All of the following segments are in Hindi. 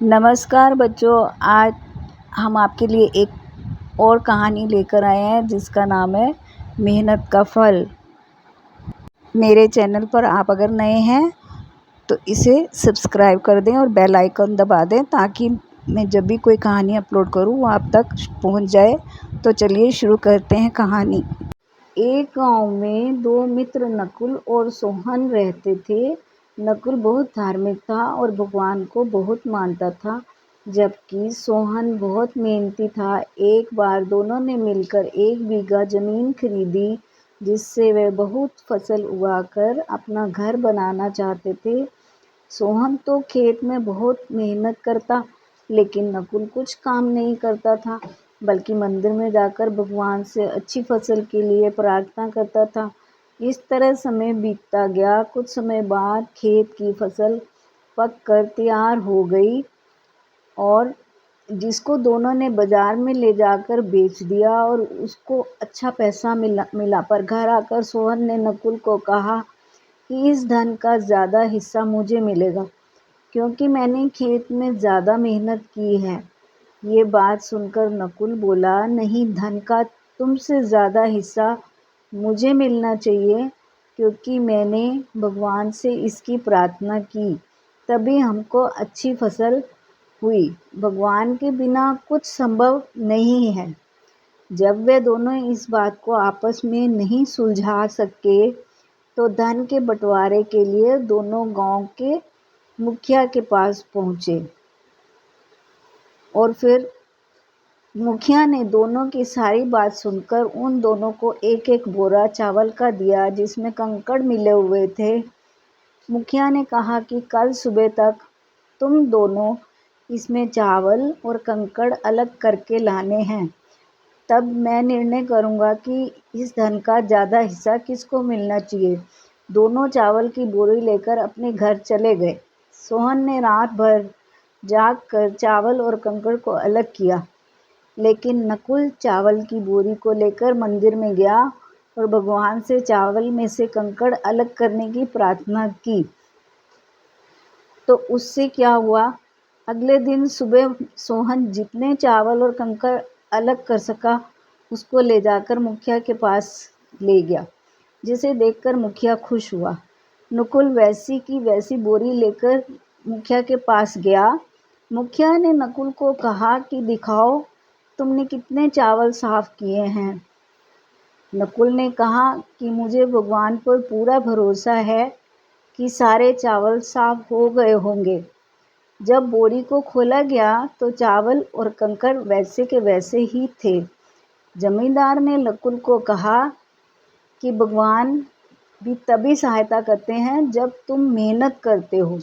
नमस्कार बच्चों, आज हम आपके लिए एक और कहानी लेकर आए हैं जिसका नाम है मेहनत का फल। मेरे चैनल पर आप अगर नए हैं तो इसे सब्सक्राइब कर दें और बेल आइकन दबा दें ताकि मैं जब भी कोई कहानी अपलोड करूं वो आप तक पहुंच जाए। तो चलिए शुरू करते हैं कहानी। एक गांव में दो मित्र नकुल और सोहन रहते थे। नकुल बहुत धार्मिक था और भगवान को बहुत मानता था, जबकि सोहन बहुत मेहनती था। एक बार दोनों ने मिलकर 1 बीघा जमीन खरीदी, जिससे वे बहुत फसल उगाकर अपना घर बनाना चाहते थे। सोहन तो खेत में बहुत मेहनत करता, लेकिन नकुल कुछ काम नहीं करता था, बल्कि मंदिर में जाकर भगवान से अच्छी फसल के लिए प्रार्थना करता था। इस तरह समय बीतता गया। कुछ समय बाद खेत की फसल पककर तैयार हो गई और जिसको दोनों ने बाजार में ले जाकर बेच दिया और उसको अच्छा पैसा मिला। पर घर आकर सोहन ने नकुल को कहा कि इस धन का ज़्यादा हिस्सा मुझे मिलेगा, क्योंकि मैंने खेत में ज़्यादा मेहनत की है। ये बात सुनकर नकुल बोला, नहीं, धन का तुमसे ज़्यादा हिस्सा मुझे मिलना चाहिए, क्योंकि मैंने भगवान से इसकी प्रार्थना की, तभी हमको अच्छी फसल हुई। भगवान के बिना कुछ संभव नहीं है। जब वे दोनों इस बात को आपस में नहीं सुलझा सके तो धन के बंटवारे के लिए दोनों गांव के मुखिया के पास पहुंचे और फिर मुखिया ने दोनों की सारी बात सुनकर उन दोनों को एक एक बोरा चावल का दिया, जिसमें कंकड़ मिले हुए थे। मुखिया ने कहा कि कल सुबह तक तुम दोनों इसमें चावल और कंकड़ अलग करके लाने हैं, तब मैं निर्णय करूंगा कि इस धन का ज़्यादा हिस्सा किसको मिलना चाहिए। दोनों चावल की बोरी लेकर अपने घर चले गए। सोहन ने रात भर जागकर चावल और कंकड़ को अलग किया, लेकिन नकुल चावल की बोरी को लेकर मंदिर में गया और भगवान से चावल में से कंकड़ अलग करने की प्रार्थना की। तो उससे क्या हुआ, अगले दिन सुबह सोहन जितने चावल और कंकड़ अलग कर सका उसको ले जाकर मुखिया के पास ले गया, जिसे देखकर मुखिया खुश हुआ। नकुल वैसी की वैसी बोरी लेकर मुखिया के पास गया। मुखिया ने नकुल को कहा कि दिखाओ तुमने कितने चावल साफ किए हैं। नकुल ने कहा कि मुझे भगवान पर पूरा भरोसा है कि सारे चावल साफ हो गए होंगे। जब बोरी को खोला गया तो चावल और कंकड़ वैसे के वैसे ही थे। जमींदार ने नकुल को कहा कि भगवान भी तभी सहायता करते हैं जब तुम मेहनत करते हो।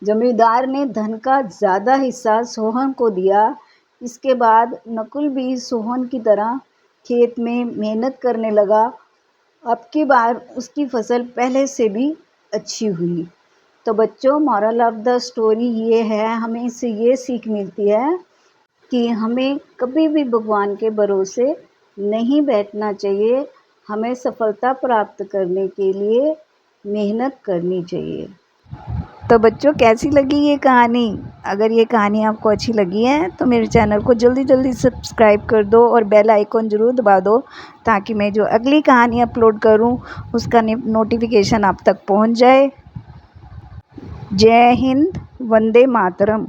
जमींदार ने धन का ज़्यादा हिस्सा सोहन को दिया। इसके बाद नकुल भी सोहन की तरह खेत में मेहनत करने लगा। अब की बार उसकी फसल पहले से भी अच्छी हुई। तो बच्चों, मॉरल ऑफ द स्टोरी ये है, हमें इससे ये सीख मिलती है कि हमें कभी भी भगवान के भरोसे नहीं बैठना चाहिए। हमें सफलता प्राप्त करने के लिए मेहनत करनी चाहिए। तो बच्चों, कैसी लगी ये कहानी? अगर ये कहानी आपको अच्छी लगी है तो मेरे चैनल को जल्दी जल्दी सब्सक्राइब कर दो और बेल आइकन ज़रूर दबा दो, ताकि मैं जो अगली कहानी अपलोड करूं उसका नोटिफिकेशन आप तक पहुंच जाए। जय हिंद, वंदे मातरम।